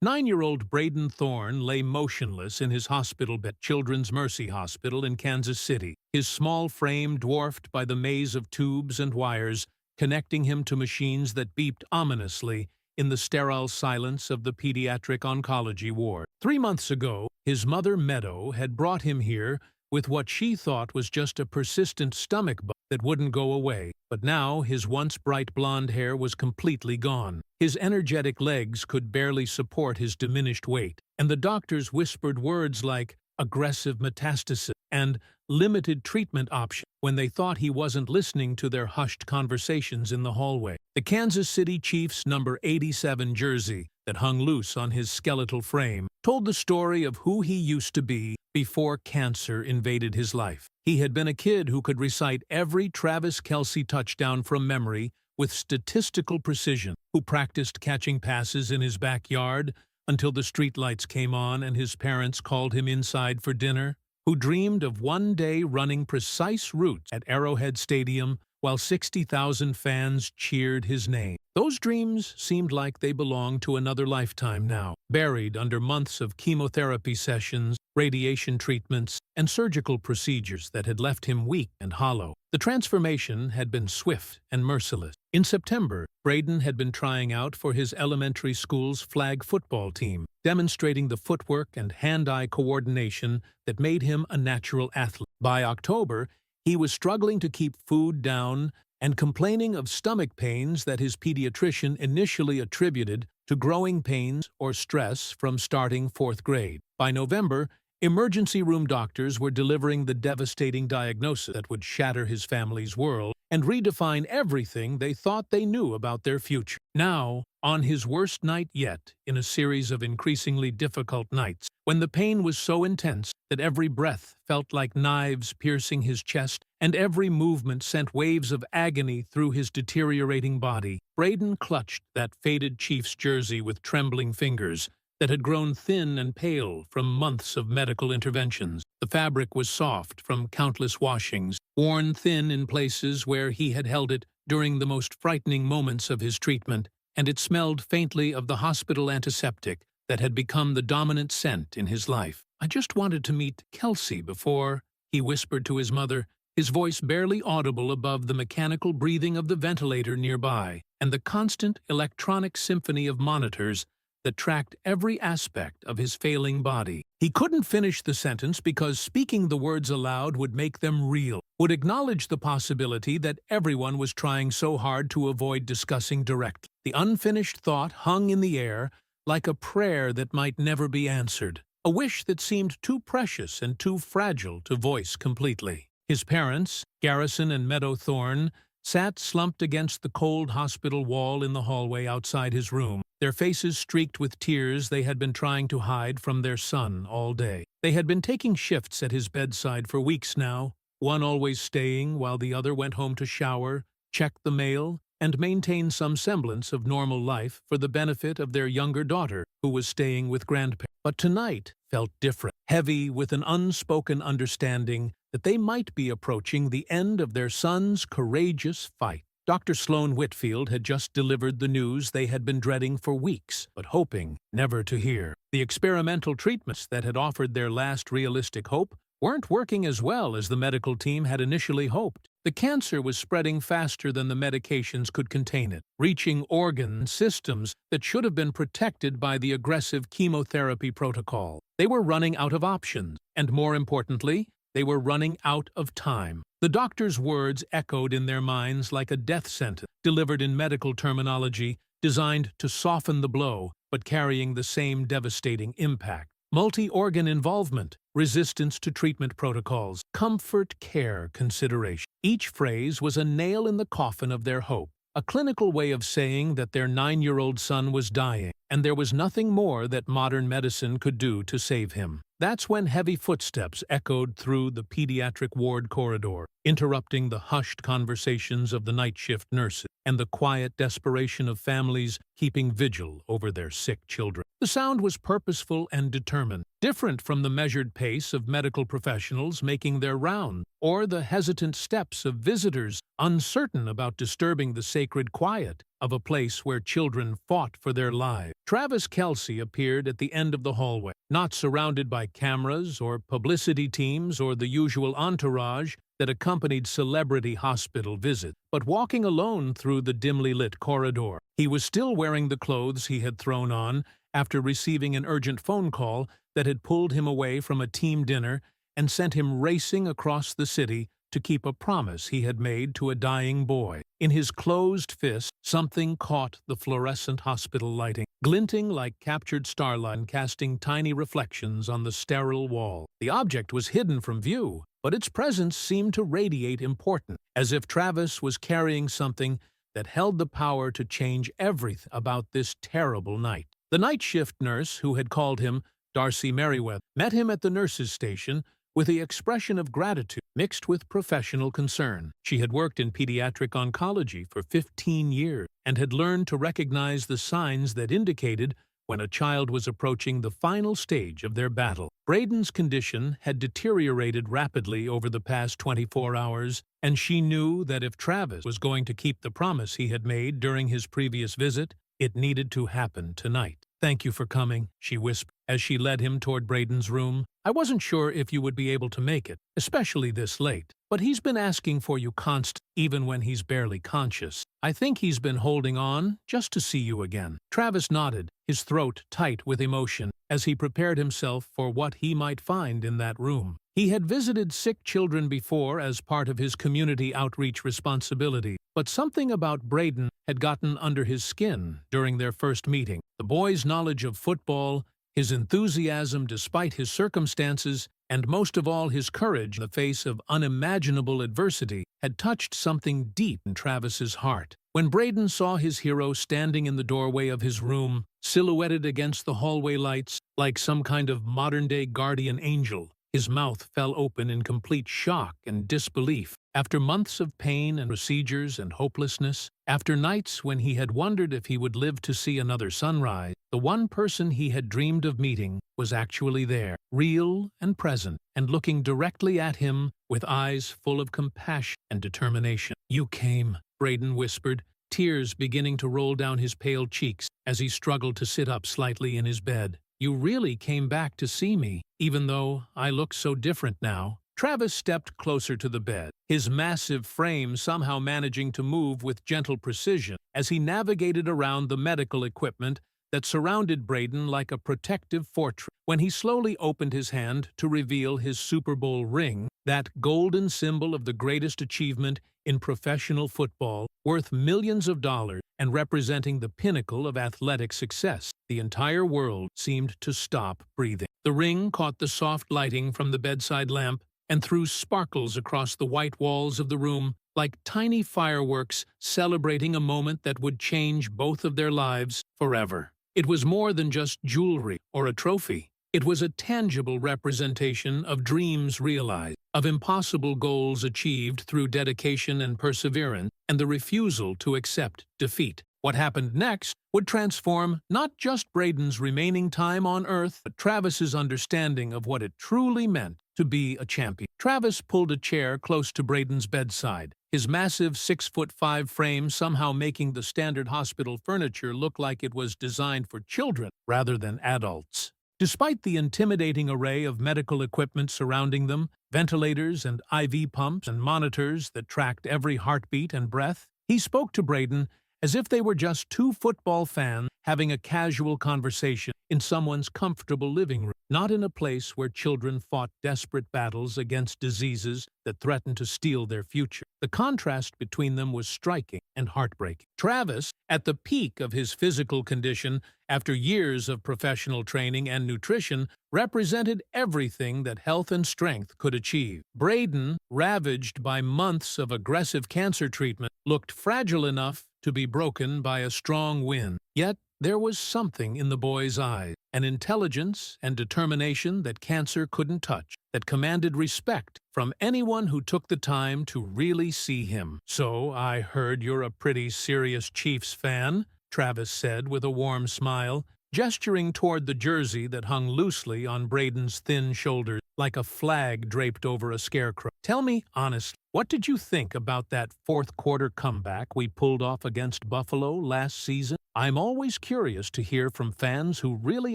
9-year-old Braden Thorne lay motionless in his hospital bed at Children's Mercy Hospital in Kansas City, his small frame dwarfed by the maze of tubes and wires connecting him to machines that beeped ominously in the sterile silence of the pediatric oncology ward. 3 months ago, his mother, Meadow, had brought him here with what she thought was just a persistent stomach bug that wouldn't go away. But now his once bright blonde hair was completely gone. His energetic legs could barely support his diminished weight, and the doctors whispered words like aggressive metastasis and limited treatment option when they thought he wasn't listening to their hushed conversations in the hallway. The Kansas City Chiefs number 87 jersey that hung loose on his skeletal frame told the story of who he used to be before cancer invaded his life. He had been a kid who could recite every Travis Kelce touchdown from memory with statistical precision, who practiced catching passes in his backyard until the streetlights came on and his parents called him inside for dinner, who dreamed of one day running precise routes at Arrowhead Stadium while 60,000 fans cheered his name. Those dreams seemed like they belonged to another lifetime now, buried under months of chemotherapy sessions, radiation treatments, and surgical procedures that had left him weak and hollow. The transformation had been swift and merciless. In September, Braden had been trying out for his elementary school's flag football team, demonstrating the footwork and hand-eye coordination that made him a natural athlete. By October, he was struggling to keep food down and complaining of stomach pains that his pediatrician initially attributed to growing pains or stress from starting 4th grade. By November, emergency room doctors were delivering the devastating diagnosis that would shatter his family's world and redefine everything they thought they knew about their future. Now, on his worst night yet, in a series of increasingly difficult nights, when the pain was so intense that every breath felt like knives piercing his chest and every movement sent waves of agony through his deteriorating body, Braden clutched that faded Chiefs jersey with trembling fingers that had grown thin and pale from months of medical interventions. The fabric was soft from countless washings, worn thin in places where he had held it during the most frightening moments of his treatment, and it smelled faintly of the hospital antiseptic that had become the dominant scent in his life. "I just wanted to meet Kelce before," he whispered to his mother, his voice barely audible above the mechanical breathing of the ventilator nearby and the constant electronic symphony of monitors that tracked every aspect of his failing body. He couldn't finish the sentence because speaking the words aloud would make them real, would acknowledge the possibility that everyone was trying so hard to avoid discussing directly. The unfinished thought hung in the air like a prayer that might never be answered, a wish that seemed too precious and too fragile to voice completely. His parents, Garrison and Meadow Thorne, sat slumped against the cold hospital wall in the hallway outside his room, their faces streaked with tears they had been trying to hide from their son all day. They had been taking shifts at his bedside for weeks now, one always staying while the other went home to shower, check the mail, and maintain some semblance of normal life for the benefit of their younger daughter, who was staying with grandparents. But tonight felt different, heavy with an unspoken understanding that they might be approaching the end of their son's courageous fight. Dr. Sloan Whitfield had just delivered the news they had been dreading for weeks, but hoping never to hear. The experimental treatments that had offered their last realistic hope weren't working as well as the medical team had initially hoped. The cancer was spreading faster than the medications could contain it, reaching organ systems that should have been protected by the aggressive chemotherapy protocol. They were running out of options, and more importantly, they were running out of time. The doctor's words echoed in their minds like a death sentence, delivered in medical terminology designed to soften the blow, but carrying the same devastating impact. Multi-organ involvement, resistance to treatment protocols, comfort care consideration. Each phrase was a nail in the coffin of their hope, a clinical way of saying that their 9-year-old son was dying, and there was nothing more that modern medicine could do to save him. That's when heavy footsteps echoed through the pediatric ward corridor, interrupting the hushed conversations of the night shift nurses and the quiet desperation of families keeping vigil over their sick children. The sound was purposeful and determined, different from the measured pace of medical professionals making their round, or the hesitant steps of visitors uncertain about disturbing the sacred quiet. of a place where children fought for their lives. Travis Kelce appeared at the end of the hallway, not surrounded by cameras or publicity teams or the usual entourage that accompanied celebrity hospital visits, but walking alone through the dimly lit corridor. He was still wearing the clothes he had thrown on after receiving an urgent phone call that had pulled him away from a team dinner and sent him racing across the city to keep a promise he had made to a dying boy. In his closed fist, something caught the fluorescent hospital lighting, glinting like captured starlight and casting tiny reflections on the sterile wall. The object was hidden from view, but its presence seemed to radiate importance, as if Travis was carrying something that held the power to change everything about this terrible night. The night shift nurse who had called him, Darcy Merriweather, met him at the nurse's station with the expression of gratitude mixed with professional concern. She had worked in pediatric oncology for 15 years and had learned to recognize the signs that indicated when a child was approaching the final stage of their battle. Braden's condition had deteriorated rapidly over the past 24 hours, and she knew that if Travis was going to keep the promise he had made during his previous visit, it needed to happen tonight. "Thank you for coming," she whispered as she led him toward Braden's room. "I wasn't sure if you would be able to make it, especially this late. But he's been asking for you constantly, even when he's barely conscious. I think he's been holding on just to see you again." Travis nodded, his throat tight with emotion, as he prepared himself for what he might find in that room. He had visited sick children before as part of his community outreach responsibility, but something about Braden had gotten under his skin during their first meeting. The boy's knowledge of football, his enthusiasm despite his circumstances, and most of all his courage in the face of unimaginable adversity had touched something deep in Travis's heart. When Braden saw his hero standing in the doorway of his room, silhouetted against the hallway lights like some kind of modern-day guardian angel, his mouth fell open in complete shock and disbelief. After months of pain and procedures and hopelessness, after nights when he had wondered if he would live to see another sunrise, the one person he had dreamed of meeting was actually there, real and present, and looking directly at him with eyes full of compassion and determination. "You came," Braden whispered, tears beginning to roll down his pale cheeks as he struggled to sit up slightly in his bed. "You really came back to see me, even though I look so different now." Travis stepped closer to the bed, his massive frame somehow managing to move with gentle precision as he navigated around the medical equipment that surrounded Braden like a protective fortress. When he slowly opened his hand to reveal his Super Bowl ring, that golden symbol of the greatest achievement in professional football, worth millions of dollars and representing the pinnacle of athletic success, the entire world seemed to stop breathing. The ring caught the soft lighting from the bedside lamp and threw sparkles across the white walls of the room like tiny fireworks celebrating a moment that would change both of their lives forever. It was more than just jewelry or a trophy. It was a tangible representation of dreams realized, of impossible goals achieved through dedication and perseverance, and the refusal to accept defeat. What happened next would transform not just Braden's remaining time on Earth, but Travis's understanding of what it truly meant to be a champion. Travis pulled a chair close to Braden's bedside, his massive 6'5" frame somehow making the standard hospital furniture look like it was designed for children rather than adults. Despite the intimidating array of medical equipment surrounding them, ventilators and IV pumps and monitors that tracked every heartbeat and breath, he spoke to Braden as if they were just two football fans having a casual conversation in someone's comfortable living room, not in a place where children fought desperate battles against diseases that threatened to steal their future. The contrast between them was striking and heartbreaking. Travis, at the peak of his physical condition after years of professional training and nutrition, represented everything that health and strength could achieve. Braden, ravaged by months of aggressive cancer treatment, looked fragile enough to be broken by a strong wind. Yet there was something in the boy's eyes, an intelligence and determination that cancer couldn't touch, that commanded respect from anyone who took the time to really see him. "So I heard you're a pretty serious Chiefs fan," Travis said with a warm smile, gesturing toward the jersey that hung loosely on Braden's thin shoulders. like a flag draped over a scarecrow. Tell me honestly, what did you think about that fourth-quarter comeback we pulled off against Buffalo last season? I'm always curious to hear from fans who really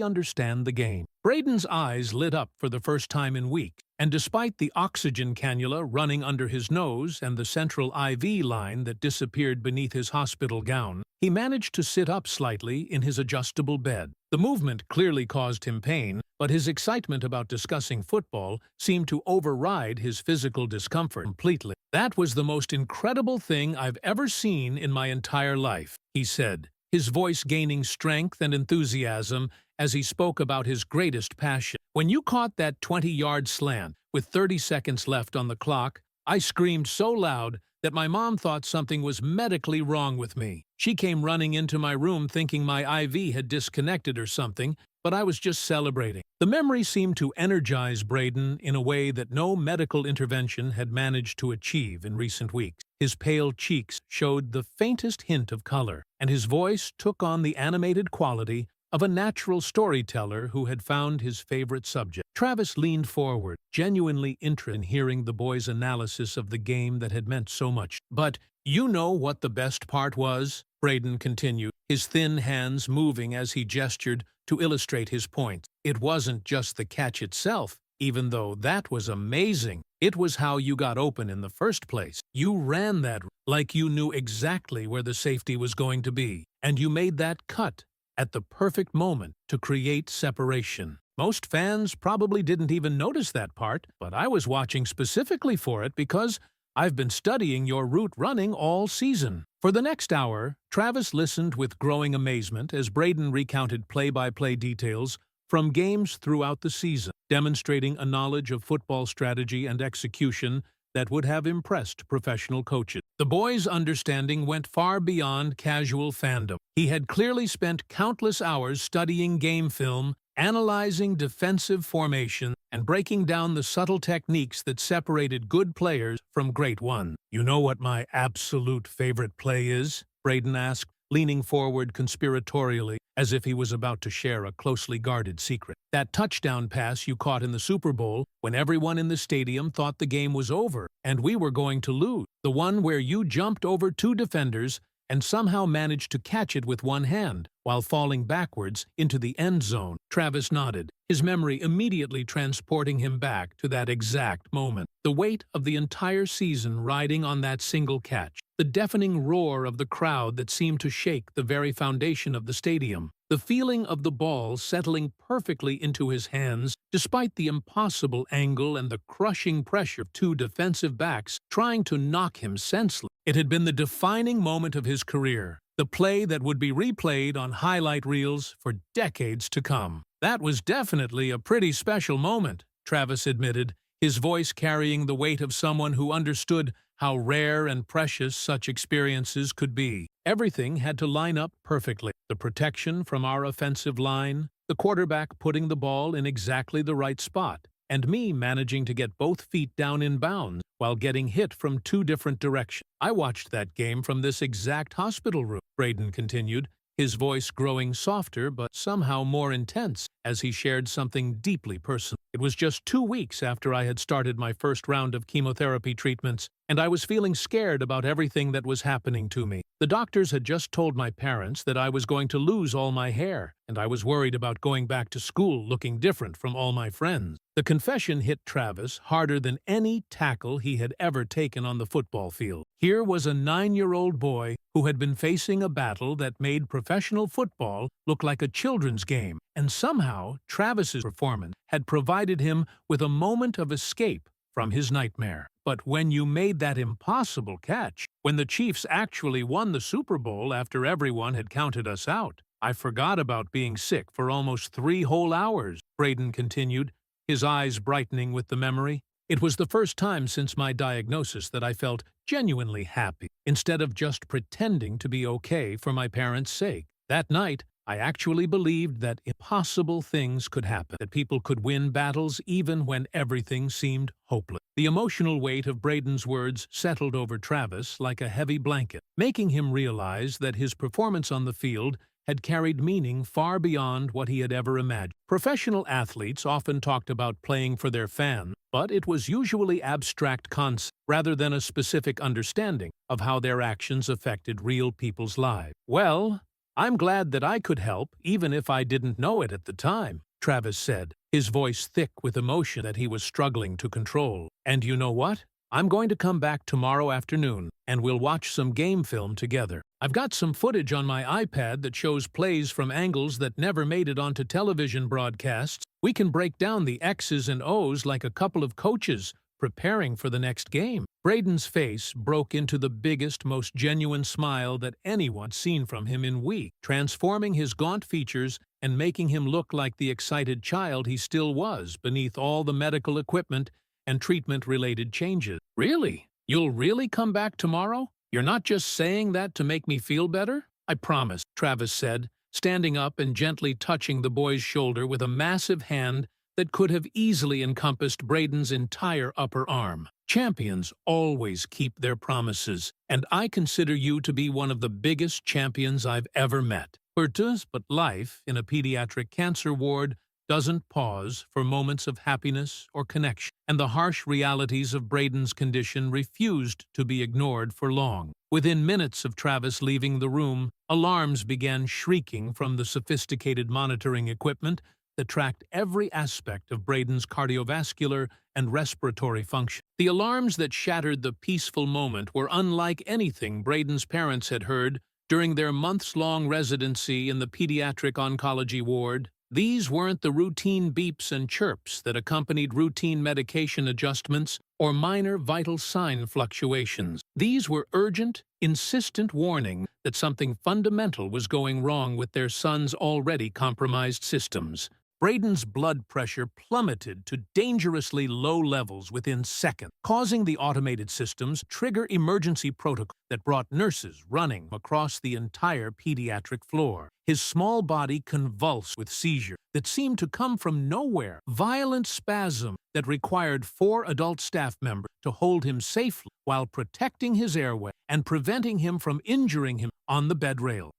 understand the game. Braden's eyes lit up for the first time in weeks, and despite the oxygen cannula running under his nose and the central IV line that disappeared beneath his hospital gown, he managed to sit up slightly in his adjustable bed. The movement clearly caused him pain, but his excitement about discussing football seemed to override his physical discomfort completely. "That was the most incredible thing I've ever seen in my entire life," he said, his voice gaining strength and enthusiasm as he spoke about his greatest passion. "When you caught that 20-yard slant with 30 seconds left on the clock, I screamed so loud that my mom thought something was medically wrong with me. She came running into my room thinking my IV had disconnected or something, but I was just celebrating." The memory seemed to energize Braden in a way that no medical intervention had managed to achieve in recent weeks. His pale cheeks showed the faintest hint of color, and his voice took on the animated quality of a natural storyteller who had found his favorite subject. Travis leaned forward, genuinely interested in hearing the boy's analysis of the game that had meant so much. "But you know what the best part was?" Braden continued, his thin hands moving as he gestured to illustrate his point. "It wasn't just the catch itself, even though that was amazing. It was how you got open in the first place. You ran that like you knew exactly where the safety was going to be, and you made that cut at the perfect moment to create separation. Most fans probably didn't even notice that part, but I was watching specifically for it because I've been studying your route running all season." For the next hour, Travis listened with growing amazement as Braden recounted play-by-play details from games throughout the season, demonstrating a knowledge of football strategy and execution that would have impressed professional coaches. The boy's understanding went far beyond casual fandom. He had clearly spent countless hours studying game film, analyzing defensive formation, and breaking down the subtle techniques that separated good players from great ones. "You know what my absolute favorite play is?" Braden asked, leaning forward conspiratorially as if he was about to share a closely guarded secret. "That touchdown pass you caught in the Super Bowl when everyone in the stadium thought the game was over and we were going to lose. The one where you jumped over two defenders and somehow managed to catch it with one hand while falling backwards into the end zone." Travis nodded, his memory immediately transporting him back to that exact moment. The weight of the entire season riding on that single catch. The deafening roar of the crowd that seemed to shake the very foundation of the stadium. The feeling of the ball settling perfectly into his hands despite the impossible angle and the crushing pressure of two defensive backs trying to knock him senseless. It had been the defining moment of his career, the play that would be replayed on highlight reels for decades to come. "That was definitely a pretty special moment," Travis admitted, his voice carrying the weight of someone who understood how rare and precious such experiences could be. Everything had to line up perfectly. The protection from our offensive line, the quarterback putting the ball in exactly the right spot, and me managing to get both feet down in bounds while getting hit from two different directions. "I watched that game from this exact hospital room," Braden continued, his voice growing softer but somehow more intense as he shared something deeply personal. "It was just 2 weeks after I had started my first round of chemotherapy treatments, and I was feeling scared about everything that was happening to me. The doctors had just told my parents that I was going to lose all my hair, and I was worried about going back to school looking different from all my friends." The confession hit Travis harder than any tackle he had ever taken on the football field. Here was a 9-year-old boy who had been facing a battle that made professional football look like a children's game, and somehow Travis's performance had provided him with a moment of escape from his nightmare. "But when you made that impossible catch, when the Chiefs actually won the Super Bowl after everyone had counted us out, I forgot about being sick for almost 3 whole hours," Braden continued, his eyes brightening with the memory. "It was the first time since my diagnosis that I felt genuinely happy, instead of just pretending to be okay for my parents' sake. That night, I actually believed that impossible things could happen, that people could win battles even when everything seemed hopeless." The emotional weight of Braden's words settled over Travis like a heavy blanket, making him realize that his performance on the field had carried meaning far beyond what he had ever imagined. Professional athletes often talked about playing for their fans, but it was usually abstract concepts rather than a specific understanding of how their actions affected real people's lives. "Well, I'm glad that I could help, even if I didn't know it at the time," Travis said, his voice thick with emotion that he was struggling to control. "And you know what? I'm going to come back tomorrow afternoon, and we'll watch some game film together. I've got some footage on my iPad that shows plays from angles that never made it onto television broadcasts. We can break down the X's and O's like a couple of coaches preparing for the next game." Braden's face broke into the biggest, most genuine smile that anyone seen from him in weeks, transforming his gaunt features and making him look like the excited child he still was beneath all the medical equipment and treatment-related changes. "Really? You'll really come back tomorrow? You're not just saying that to make me feel better?" "I promise," Travis said, standing up and gently touching the boy's shoulder with a massive hand that could have easily encompassed Braden's entire upper arm. "Champions always keep their promises, and I consider you to be one of the biggest champions I've ever met." But life in a pediatric cancer ward doesn't pause for moments of happiness or connection, and the harsh realities of Braden's condition refused to be ignored for long. Within minutes of Travis leaving the room, alarms began shrieking from the sophisticated monitoring equipment that tracked every aspect of Braden's cardiovascular and respiratory function. The alarms that shattered the peaceful moment were unlike anything Braden's parents had heard during their months-long residency in the pediatric oncology ward. These weren't the routine beeps and chirps that accompanied routine medication adjustments or minor vital sign fluctuations. These were urgent, insistent warning that something fundamental was going wrong with their son's already compromised systems. Braden's blood pressure plummeted to dangerously low levels within seconds, causing the automated systems to trigger emergency protocols that brought nurses running across the entire pediatric floor. His small body convulsed with seizure that seemed to come from nowhere, violent spasm that required 4 adult staff members to hold him safely while protecting his airway and preventing him from injuring him on the bed rail.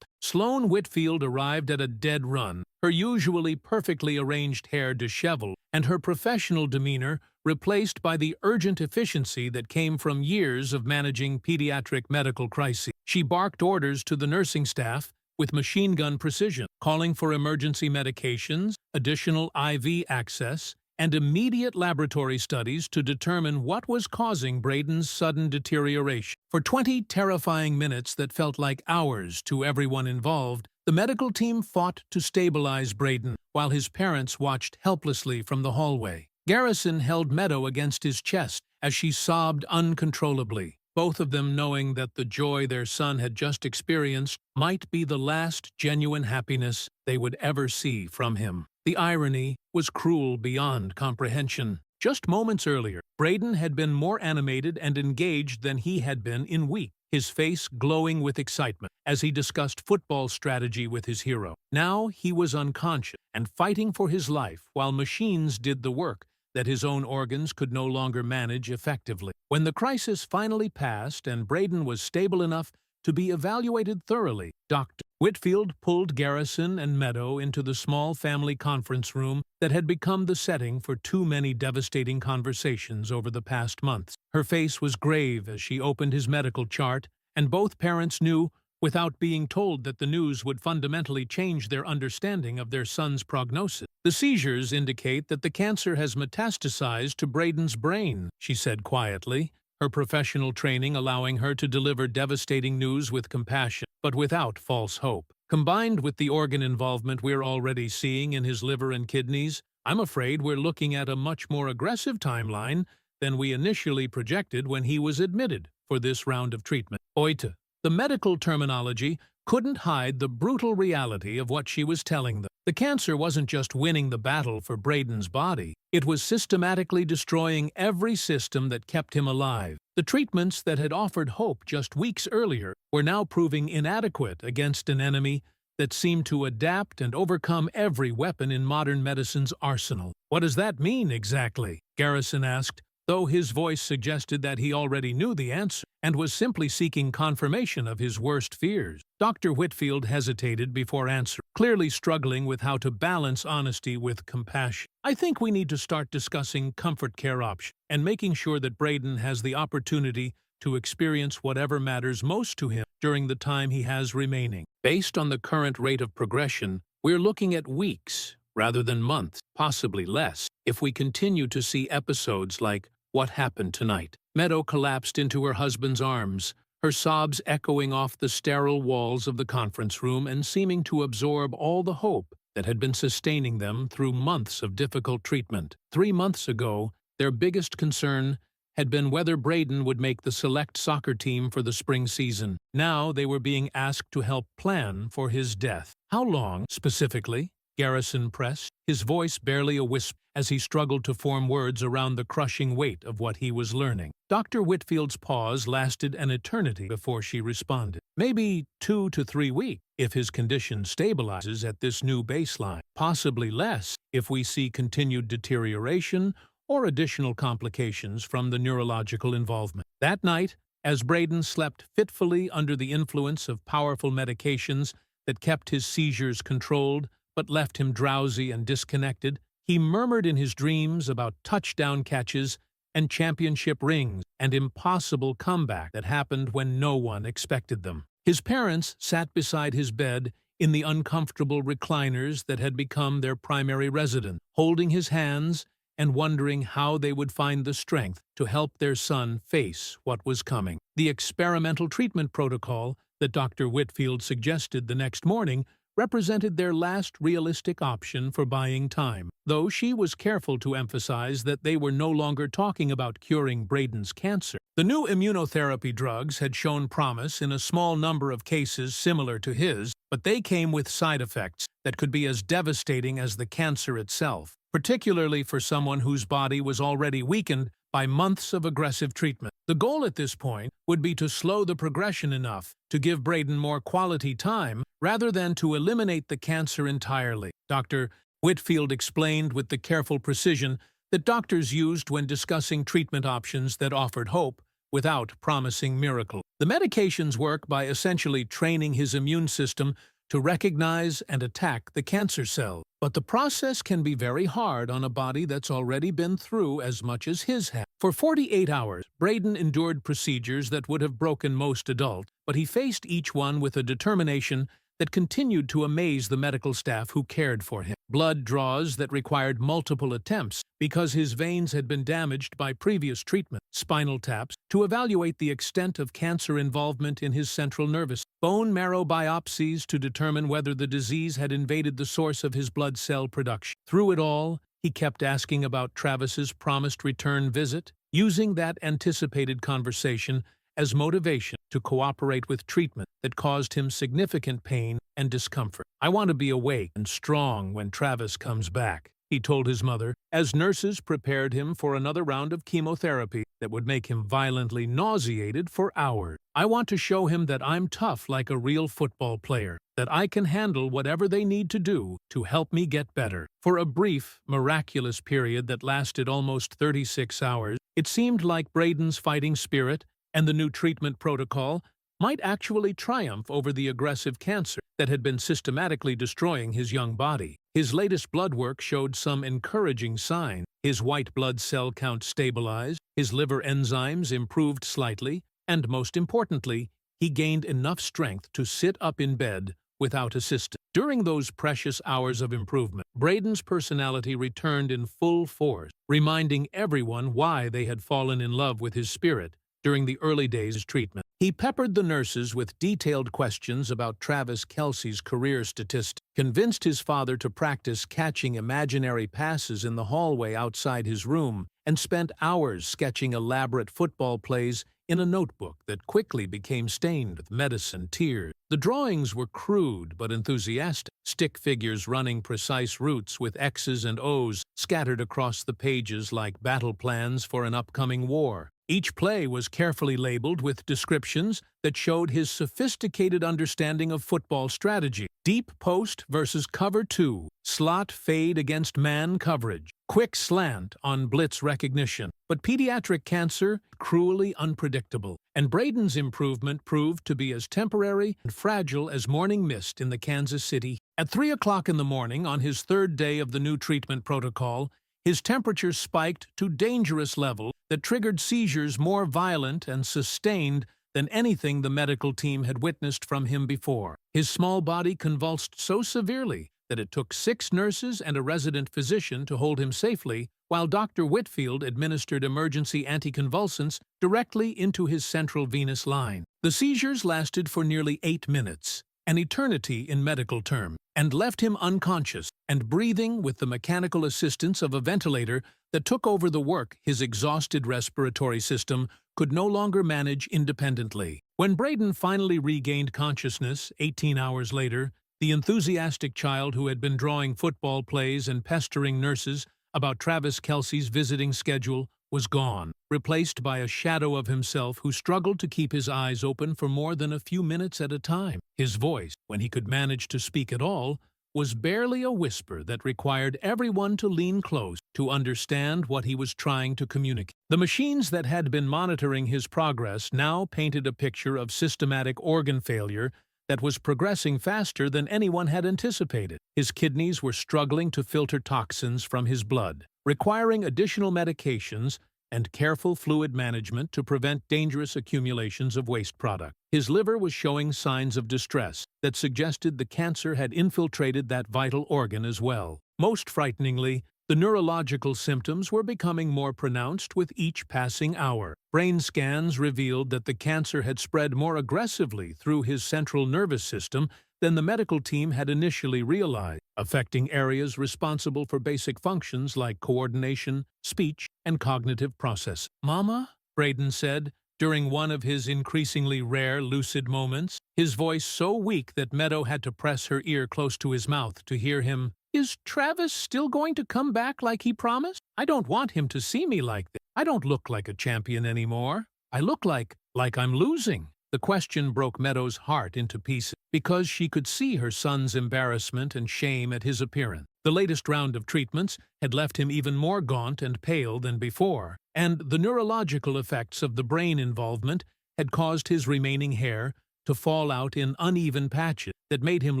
Sloan Whitfield arrived at a dead run, her usually perfectly arranged hair disheveled and her professional demeanor replaced by the urgent efficiency that came from years of managing pediatric medical crises. She barked orders to the nursing staff with machine gun precision, calling for emergency medications, additional IV access, and immediate laboratory studies to determine what was causing Braden's sudden deterioration. For 20 terrifying minutes that felt like hours to everyone involved, the medical team fought to stabilize Braden, while his parents watched helplessly from the hallway. Garrison held Meadow against his chest as she sobbed uncontrollably, both of them knowing that the joy their son had just experienced might be the last genuine happiness they would ever see from him. The irony was cruel beyond comprehension. Just moments earlier, Braden had been more animated and engaged than he had been in weeks, his face glowing with excitement as he discussed football strategy with his hero. Now he was unconscious and fighting for his life while machines did the work that his own organs could no longer manage effectively. When the crisis finally passed and Braden was stable enough to be evaluated thoroughly, Dr. Whitfield pulled Garrison and Meadow into the small family conference room that had become the setting for too many devastating conversations over the past months. Her face was grave as she opened his medical chart, and both parents knew, without being told, that the news would fundamentally change their understanding of their son's prognosis. "The seizures indicate that the cancer has metastasized to Braden's brain," she said quietly, her professional training allowing her to deliver devastating news with compassion, but without false hope. "Combined with the organ involvement we're already seeing in his liver and kidneys, I'm afraid we're looking at a much more aggressive timeline than we initially projected when he was admitted for this round of treatment." Oita. The medical terminology couldn't hide the brutal reality of what she was telling them. The cancer wasn't just winning the battle for Braden's body, it was systematically destroying every system that kept him alive. The treatments that had offered hope just weeks earlier were now proving inadequate against an enemy that seemed to adapt and overcome every weapon in modern medicine's arsenal. "What does that mean exactly?" Garrison asked, though his voice suggested that he already knew the answer and was simply seeking confirmation of his worst fears. Dr. Whitfield hesitated before answering, clearly struggling with how to balance honesty with compassion. I think we need to start discussing comfort care options and making sure that Braden has the opportunity to experience whatever matters most to him during the time he has remaining. Based on the current rate of progression, we're looking at weeks rather than months, possibly less, if we continue to see episodes like what happened tonight. Meadow collapsed into her husband's arms, her sobs echoing off the sterile walls of the conference room and seeming to absorb all the hope that had been sustaining them through months of difficult treatment. 3 months ago, their biggest concern had been whether Braden would make the select soccer team for the spring season. Now they were being asked to help plan for his death. How long, specifically? Garrison pressed, his voice barely a whisper as he struggled to form words around the crushing weight of what he was learning. Dr. Whitfield's pause lasted an eternity before she responded. Maybe 2 to 3 weeks, if his condition stabilizes at this new baseline. Possibly less, if we see continued deterioration or additional complications from the neurological involvement. That night, as Braden slept fitfully under the influence of powerful medications that kept his seizures controlled but left him drowsy and disconnected, he murmured in his dreams about touchdown catches and championship rings and impossible comeback that happened when no one expected them. His parents sat beside his bed in the uncomfortable recliners that had become their primary residence, holding his hands and wondering how they would find the strength to help their son face what was coming. The experimental treatment protocol that Dr. Whitfield suggested the next morning represented their last realistic option for buying time, though she was careful to emphasize that they were no longer talking about curing Braden's cancer. The new immunotherapy drugs had shown promise in a small number of cases similar to his, but they came with side effects that could be as devastating as the cancer itself, particularly for someone whose body was already weakened by months of aggressive treatment. The goal at this point would be to slow the progression enough to give Braden more quality time rather than to eliminate the cancer entirely. Dr. Whitfield explained with the careful precision that doctors used when discussing treatment options that offered hope without promising miracles. The medications work by essentially training his immune system to recognize and attack the cancer cell. But the process can be very hard on a body that's already been through as much as his had. For 48 hours, Braden endured procedures that would have broken most adults, but he faced each one with a determination that continued to amaze the medical staff who cared for him. Blood draws that required multiple attempts because his veins had been damaged by previous treatment, spinal taps to evaluate the extent of cancer involvement in his central nervous, bone marrow biopsies to determine whether the disease had invaded the source of his blood cell production. Through it all, he kept asking about Travis's promised return visit, using that anticipated conversation as motivation to cooperate with treatment that caused him significant pain and discomfort. "I want to be awake and strong when Travis comes back," he told his mother, as nurses prepared him for another round of chemotherapy that would make him violently nauseated for hours. "I want to show him that I'm tough like a real football player, that I can handle whatever they need to do to help me get better." For a brief, miraculous period that lasted almost 36 hours, it seemed like Braden's fighting spirit and the new treatment protocol might actually triumph over the aggressive cancer that had been systematically destroying his young body. His latest blood work showed some encouraging signs. His white blood cell count stabilized, his liver enzymes improved slightly, and most importantly, he gained enough strength to sit up in bed without assistance. During those precious hours of improvement, Braden's personality returned in full force, reminding everyone why they had fallen in love with his spirit during the early days of treatment. He peppered the nurses with detailed questions about Travis Kelce's career statistics, convinced his father to practice catching imaginary passes in the hallway outside his room, and spent hours sketching elaborate football plays in a notebook that quickly became stained with medicine tears. The drawings were crude but enthusiastic, stick figures running precise routes with X's and O's scattered across the pages like battle plans for an upcoming war. Each play was carefully labeled with descriptions that showed his sophisticated understanding of football strategy. Deep post versus cover 2, slot fade against man coverage, quick slant on blitz recognition. But pediatric cancer, cruelly unpredictable, and Braden's improvement proved to be as temporary and fragile as morning mist in the Kansas City. At 3 o'clock in the morning, on his third day of the new treatment protocol, his temperature spiked to dangerous levels that triggered seizures more violent and sustained than anything the medical team had witnessed from him before. His small body convulsed so severely that it took 6 nurses and a resident physician to hold him safely, while Dr. Whitfield administered emergency anticonvulsants directly into his central venous line. The seizures lasted for nearly 8 minutes, an eternity in medical terms, and left him unconscious and breathing with the mechanical assistance of a ventilator that took over the work his exhausted respiratory system could no longer manage independently. When Braden finally regained consciousness 18 hours later, the enthusiastic child who had been drawing football plays and pestering nurses about Travis Kelce's visiting schedule was gone, replaced by a shadow of himself who struggled to keep his eyes open for more than a few minutes at a time. His voice, when he could manage to speak at all, was barely a whisper that required everyone to lean close to understand what he was trying to communicate. The machines that had been monitoring his progress now painted a picture of systematic organ failure that was progressing faster than anyone had anticipated. His kidneys were struggling to filter toxins from his blood, requiring additional medications and careful fluid management to prevent dangerous accumulations of waste product. His liver was showing signs of distress that suggested the cancer had infiltrated that vital organ as well. Most frighteningly, the neurological symptoms were becoming more pronounced with each passing hour. Brain scans revealed that the cancer had spread more aggressively through his central nervous system than the medical team had initially realized, affecting areas responsible for basic functions like coordination, speech, and cognitive process. "Mama?" Braden said, during one of his increasingly rare lucid moments, his voice so weak that Meadow had to press her ear close to his mouth to hear him. "Is Travis still going to come back like he promised? I don't want him to see me like this. I don't look like a champion anymore. I look like I'm losing." The question broke Meadow's heart into pieces because she could see her son's embarrassment and shame at his appearance. The latest round of treatments had left him even more gaunt and pale than before, and the neurological effects of the brain involvement had caused his remaining hair to fall out in uneven patches that made him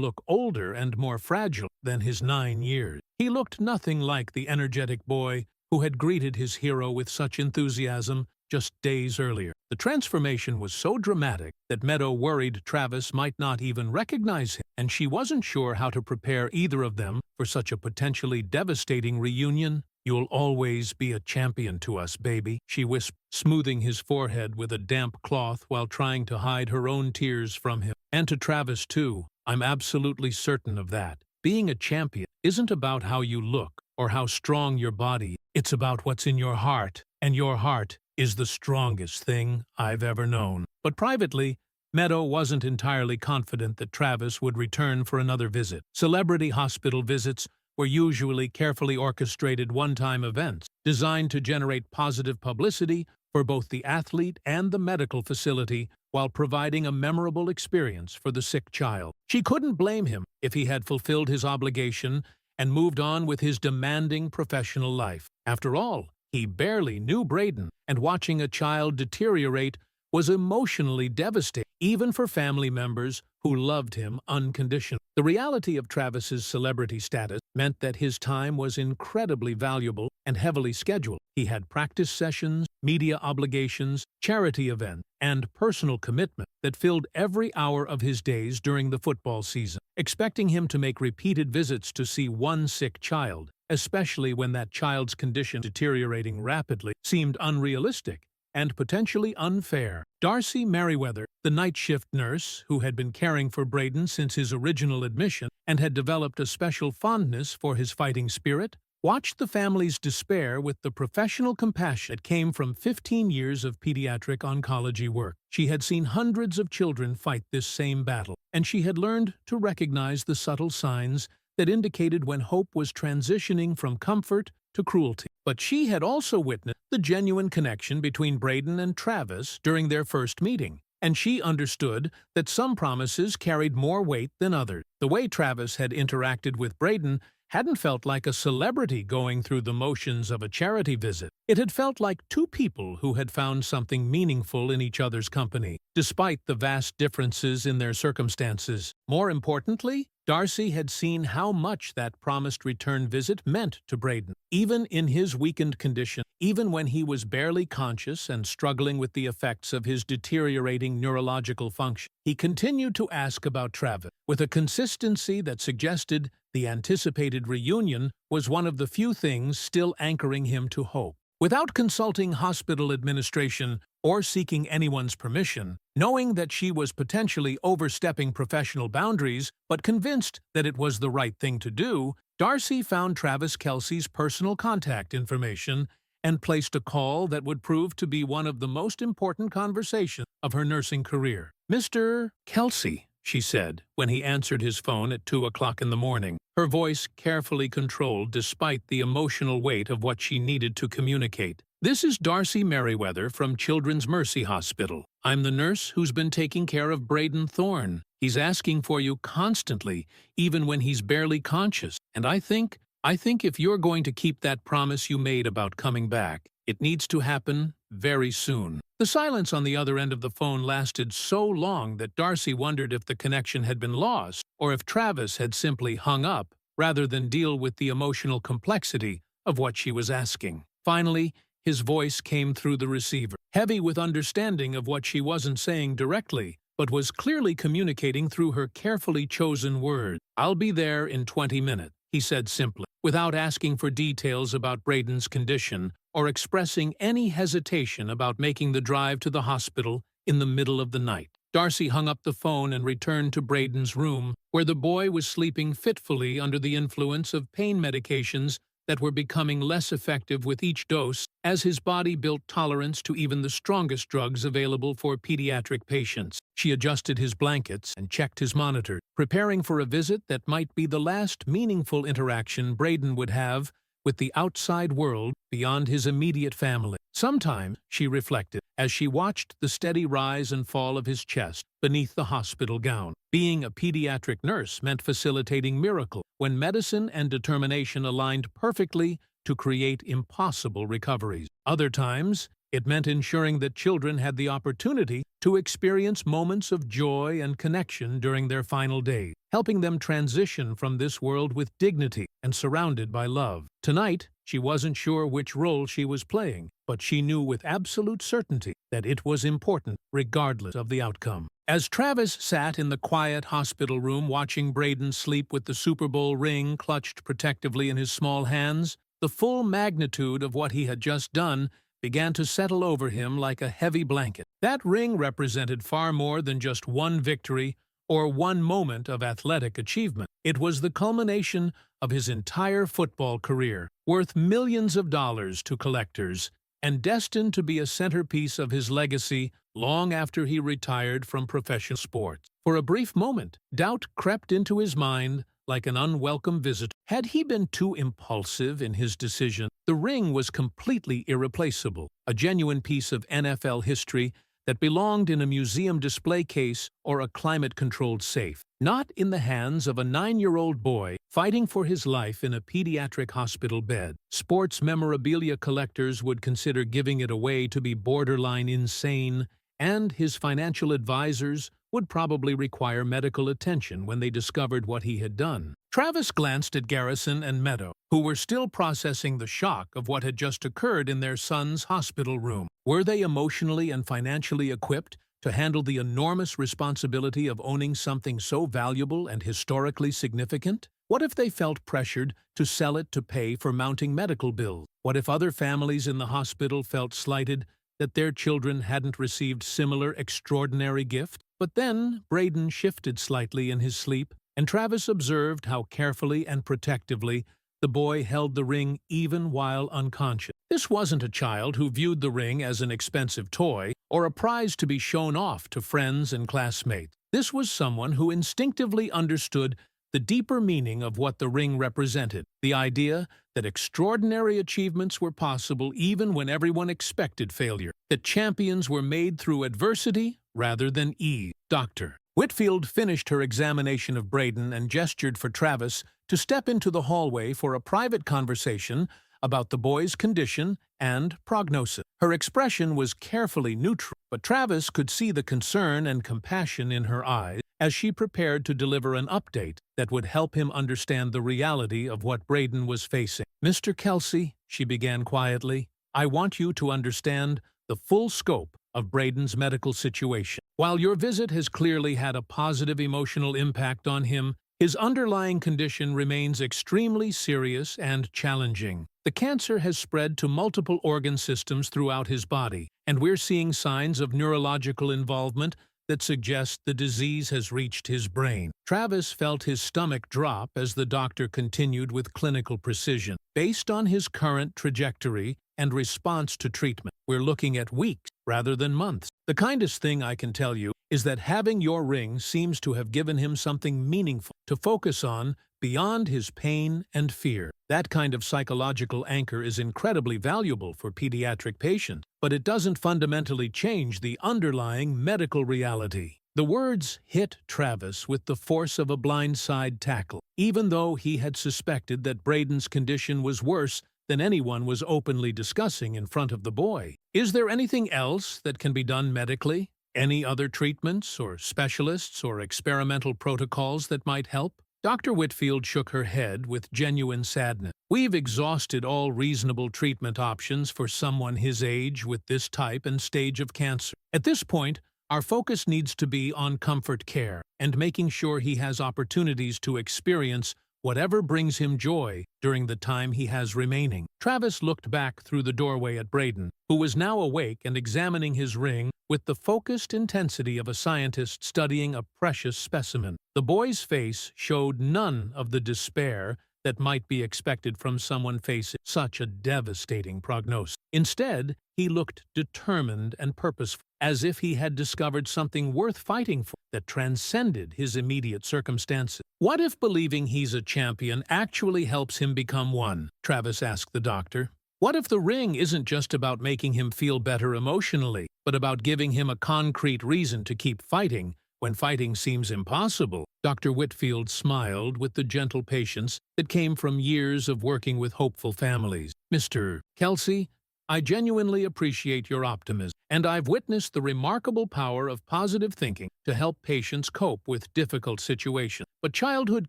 look older and more fragile than his 9 years. He looked nothing like the energetic boy who had greeted his hero with such enthusiasm just days earlier. The transformation was so dramatic that Meadow worried Travis might not even recognize him, and she wasn't sure how to prepare either of them for such a potentially devastating reunion. "You'll always be a champion to us, baby," she whispered, smoothing his forehead with a damp cloth while trying to hide her own tears from him. "And to Travis, too. I'm absolutely certain of that. Being a champion isn't about how you look or how strong your body is. It's about what's in your heart, and your heart is the strongest thing I've ever known." But privately, Meadow wasn't entirely confident that Travis would return for another visit. Celebrity hospital visits were usually carefully orchestrated one-time events designed to generate positive publicity for both the athlete and the medical facility while providing a memorable experience for the sick child. She couldn't blame him if he had fulfilled his obligation and moved on with his demanding professional life. After all, he barely knew Braden, and watching a child deteriorate was emotionally devastating, even for family members who loved him unconditionally. The reality of Travis's celebrity status meant that his time was incredibly valuable and heavily scheduled. He had practice sessions, media obligations, charity events, and personal commitment that filled every hour of his days during the football season. Expecting him to make repeated visits to see one sick child, especially when that child's condition deteriorating rapidly, seemed unrealistic and potentially unfair. Darcy Merriweather, the night shift nurse who had been caring for Braden since his original admission and had developed a special fondness for his fighting spirit, watched the family's despair with the professional compassion that came from 15 years of pediatric oncology work. She had seen hundreds of children fight this same battle, and she had learned to recognize the subtle signs that indicated when hope was transitioning from comfort to cruelty. But she had also witnessed the genuine connection between Braden and Travis during their first meeting, and she understood that some promises carried more weight than others. The way Travis had interacted with Braden hadn't felt like a celebrity going through the motions of a charity visit. It had felt like two people who had found something meaningful in each other's company, despite the vast differences in their circumstances. More importantly, Darcy had seen how much that promised return visit meant to Braden. Even in his weakened condition, even when he was barely conscious and struggling with the effects of his deteriorating neurological function, he continued to ask about Travis, with a consistency that suggested the anticipated reunion was one of the few things still anchoring him to hope. Without consulting hospital administration or seeking anyone's permission, knowing that she was potentially overstepping professional boundaries, but convinced that it was the right thing to do, Darcy found Travis Kelce's personal contact information and placed a call that would prove to be one of the most important conversations of her nursing career. "Mr. Kelce," she said, when he answered his phone at 2 o'clock in the morning, her voice carefully controlled despite the emotional weight of what she needed to communicate. "This is Darcy Merriweather from Children's Mercy Hospital. I'm the nurse who's been taking care of Braden Thorne. He's asking for you constantly, even when he's barely conscious. And I think if you're going to keep that promise you made about coming back, it needs to happen very soon." The silence on the other end of the phone lasted so long that Darcy wondered if the connection had been lost, or if Travis had simply hung up, rather than deal with the emotional complexity of what she was asking. Finally, his voice came through the receiver, heavy with understanding of what she wasn't saying directly, but was clearly communicating through her carefully chosen words. "I'll be there in 20 minutes, he said simply, without asking for details about Braden's condition or expressing any hesitation about making the drive to the hospital in the middle of the night. Darcy hung up the phone and returned to Braden's room, where the boy was sleeping fitfully under the influence of pain medications that were becoming less effective with each dose as his body built tolerance to even the strongest drugs available for pediatric patients. She adjusted his blankets and checked his monitor, preparing for a visit that might be the last meaningful interaction Braden would have with the outside world beyond his immediate family. Sometimes, she reflected, as she watched the steady rise and fall of his chest beneath the hospital gown, being a pediatric nurse meant facilitating miracles when medicine and determination aligned perfectly to create impossible recoveries. Other times, it meant ensuring that children had the opportunity to experience moments of joy and connection during their final days, helping them transition from this world with dignity and surrounded by love. Tonight, she wasn't sure which role she was playing, but she knew with absolute certainty that it was important regardless of the outcome. As Travis sat in the quiet hospital room watching Braden sleep with the Super Bowl ring clutched protectively in his small hands, the full magnitude of what he had just done began to settle over him like a heavy blanket. That ring represented far more than just one victory or one moment of athletic achievement. It was the culmination of his entire football career, worth millions of dollars to collectors, and destined to be a centerpiece of his legacy long after he retired from professional sports. For a brief moment, doubt crept into his mind like an unwelcome visitor. Had he been too impulsive in his decision? The ring was completely irreplaceable, a genuine piece of NFL history that belonged in a museum display case or a climate-controlled safe, not in the hands of a 9-year-old boy fighting for his life in a pediatric hospital bed. Sports memorabilia collectors would consider giving it away to be borderline insane, and his financial advisors would probably require medical attention when they discovered what he had done. Travis glanced at Garrison and Meadow, who were still processing the shock of what had just occurred in their son's hospital room. Were they emotionally and financially equipped to handle the enormous responsibility of owning something so valuable and historically significant? What if they felt pressured to sell it to pay for mounting medical bills? What if other families in the hospital felt slighted that their children hadn't received similar extraordinary gift? But then Braden shifted slightly in his sleep, and Travis observed how carefully and protectively the boy held the ring even while unconscious. This wasn't a child who viewed the ring as an expensive toy or a prize to be shown off to friends and classmates. This was someone who instinctively understood the deeper meaning of what the ring represented, the idea that extraordinary achievements were possible even when everyone expected failure, that champions were made through adversity rather than ease. "Doctor," Whitfield finished her examination of Braden and gestured for Travis to step into the hallway for a private conversation about the boy's condition and prognosis. Her expression was carefully neutral, but Travis could see the concern and compassion in her eyes as she prepared to deliver an update that would help him understand the reality of what Braden was facing. "Mr. Kelce," she began quietly, "I want you to understand the full scope of Braden's medical situation. While your visit has clearly had a positive emotional impact on him, his underlying condition remains extremely serious and challenging. The cancer has spread to multiple organ systems throughout his body, and we're seeing signs of neurological involvement that suggest the disease has reached his brain." Travis felt his stomach drop as the doctor continued with clinical precision. "Based on his current trajectory and response to treatment, we're looking at weeks rather than months. The kindest thing I can tell you is that having your ring seems to have given him something meaningful to focus on beyond his pain and fear. That kind of psychological anchor is incredibly valuable for pediatric patients, but it doesn't fundamentally change the underlying medical reality." The words hit Travis with the force of a blindside tackle, even though he had suspected that Braden's condition was worse than anyone was openly discussing in front of the boy. "Is there anything else that can be done medically? Any other treatments or specialists or experimental protocols that might help?" Dr. Whitfield shook her head with genuine sadness. "We've exhausted all reasonable treatment options for someone his age with this type and stage of cancer. At this point, our focus needs to be on comfort care and making sure he has opportunities to experience whatever brings him joy during the time he has remaining." Travis looked back through the doorway at Braden, who was now awake and examining his ring with the focused intensity of a scientist studying a precious specimen. The boy's face showed none of the despair that might be expected from someone facing such a devastating prognosis. Instead, he looked determined and purposeful, as if he had discovered something worth fighting for that transcended his immediate circumstances. "What if believing he's a champion actually helps him become one?" Travis asked the doctor. "What if the ring isn't just about making him feel better emotionally, but about giving him a concrete reason to keep fighting when fighting seems impossible?" Dr. Whitfield smiled with the gentle patience that came from years of working with hopeful families. "Mr. Kelce, I genuinely appreciate your optimism, and I've witnessed the remarkable power of positive thinking to help patients cope with difficult situations. But childhood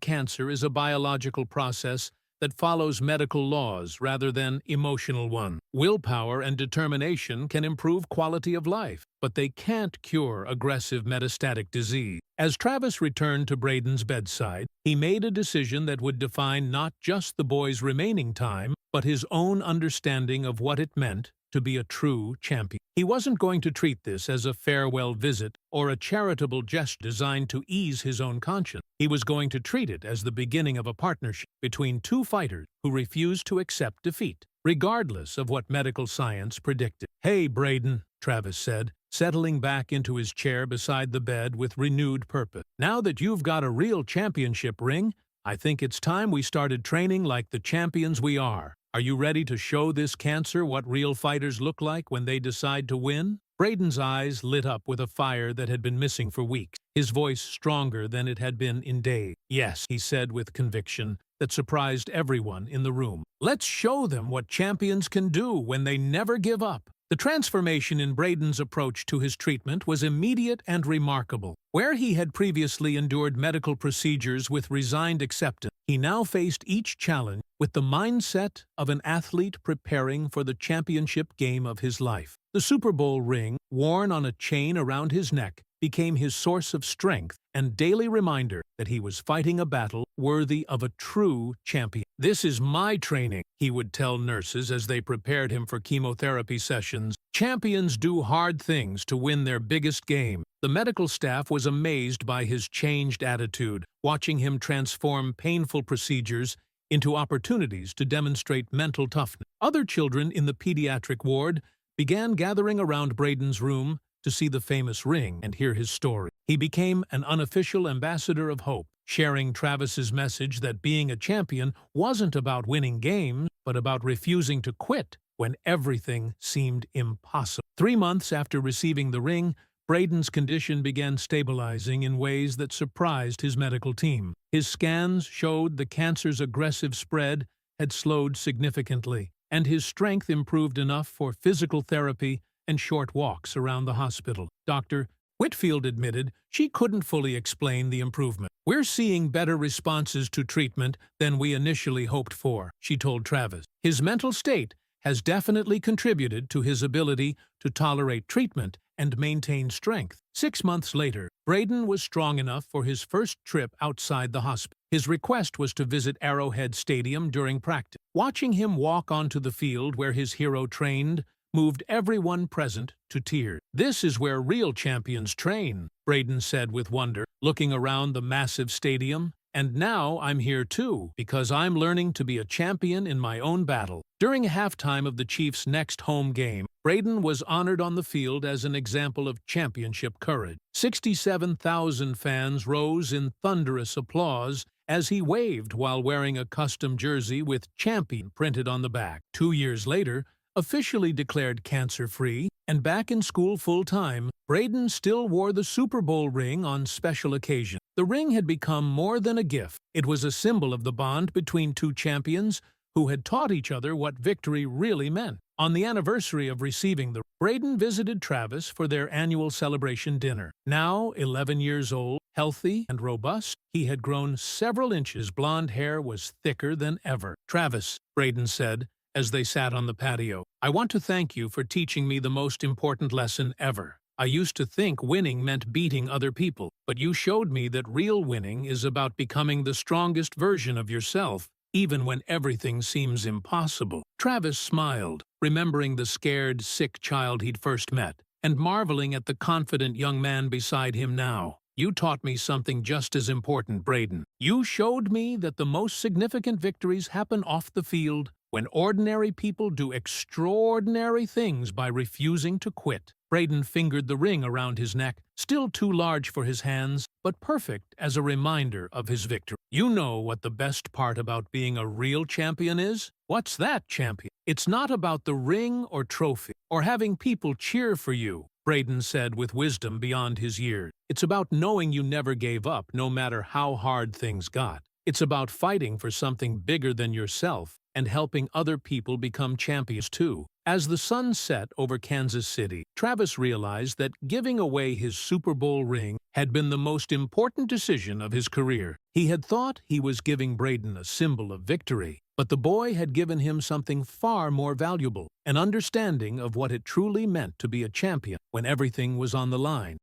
cancer is a biological process that follows medical laws rather than emotional ones. Willpower and determination can improve quality of life, but they can't cure aggressive metastatic disease." As Travis returned to Braden's bedside, he made a decision that would define not just the boy's remaining time, but his own understanding of what it meant to be a true champion. He wasn't going to treat this as a farewell visit or a charitable gesture designed to ease his own conscience. He was going to treat it as the beginning of a partnership between two fighters who refused to accept defeat, regardless of what medical science predicted. "Hey, Braden," Travis said, settling back into his chair beside the bed with renewed purpose. "Now that you've got a real championship ring, I think it's time we started training like the champions we are. Are you ready to show this cancer what real fighters look like when they decide to win?" Braden's eyes lit up with a fire that had been missing for weeks, his voice stronger than it had been in days. "Yes," he said with conviction that surprised everyone in the room. "Let's show them what champions can do when they never give up." The transformation in Braden's approach to his treatment was immediate and remarkable. Where he had previously endured medical procedures with resigned acceptance, he now faced each challenge with the mindset of an athlete preparing for the championship game of his life. The Super Bowl ring, worn on a chain around his neck, became his source of strength and daily reminder that he was fighting a battle worthy of a true champion. "This is my training," he would tell nurses as they prepared him for chemotherapy sessions. "Champions do hard things to win their biggest game." The medical staff was amazed by his changed attitude, watching him transform painful procedures into opportunities to demonstrate mental toughness. Other children in the pediatric ward began gathering around Braden's room to see the famous ring and hear his story. He became an unofficial ambassador of hope, sharing Travis's message that being a champion wasn't about winning games, but about refusing to quit when everything seemed impossible. 3 months after receiving the ring, Braden's condition began stabilizing in ways that surprised his medical team. His scans showed the cancer's aggressive spread had slowed significantly, and his strength improved enough for physical therapy and short walks around the hospital. Dr. Whitfield admitted she couldn't fully explain the improvement. "We're seeing better responses to treatment than we initially hoped for," she told Travis. "His mental state has definitely contributed to his ability to tolerate treatment and maintain strength." 6 months later, Braden was strong enough for his first trip outside the hospital. His request was to visit Arrowhead Stadium during practice. Watching him walk onto the field where his hero trained moved everyone present to tears. "This is where real champions train," Braden said with wonder, looking around the massive stadium. "And now I'm here too, because I'm learning to be a champion in my own battle." During halftime of the Chiefs' next home game, Braden was honored on the field as an example of championship courage. 67,000 fans rose in thunderous applause as he waved while wearing a custom jersey with "Champion" printed on the back. 2 years later, officially declared cancer-free and back in school full-time, Braden still wore the Super Bowl ring on special occasions. The ring had become more than a gift. It was a symbol of the bond between two champions who had taught each other what victory really meant. On the anniversary of receiving the Braden visited Travis for their annual celebration dinner. Now, 11 years old, healthy and robust, he had grown several inches. Blonde hair was thicker than ever. "Travis," Braden said, as they sat on the patio, "I want to thank you for teaching me the most important lesson ever. I used to think winning meant beating other people, but you showed me that real winning is about becoming the strongest version of yourself, even when everything seems impossible." Travis smiled, remembering the scared, sick child he'd first met, and marveling at the confident young man beside him now. "You taught me something just as important, Braden. You showed me that the most significant victories happen off the field, when ordinary people do extraordinary things by refusing to quit." Braden fingered the ring around his neck, still too large for his hands, but perfect as a reminder of his victory. "You know what the best part about being a real champion is?" "What's that, champion?" "It's not about the ring or trophy, or having people cheer for you," Braden said with wisdom beyond his years. "It's about knowing you never gave up, no matter how hard things got. It's about fighting for something bigger than yourself and helping other people become champions too." As the sun set over Kansas City, Travis realized that giving away his Super Bowl ring had been the most important decision of his career. He had thought he was giving Braden a symbol of victory, but the boy had given him something far more valuable, an understanding of what it truly meant to be a champion when everything was on the line.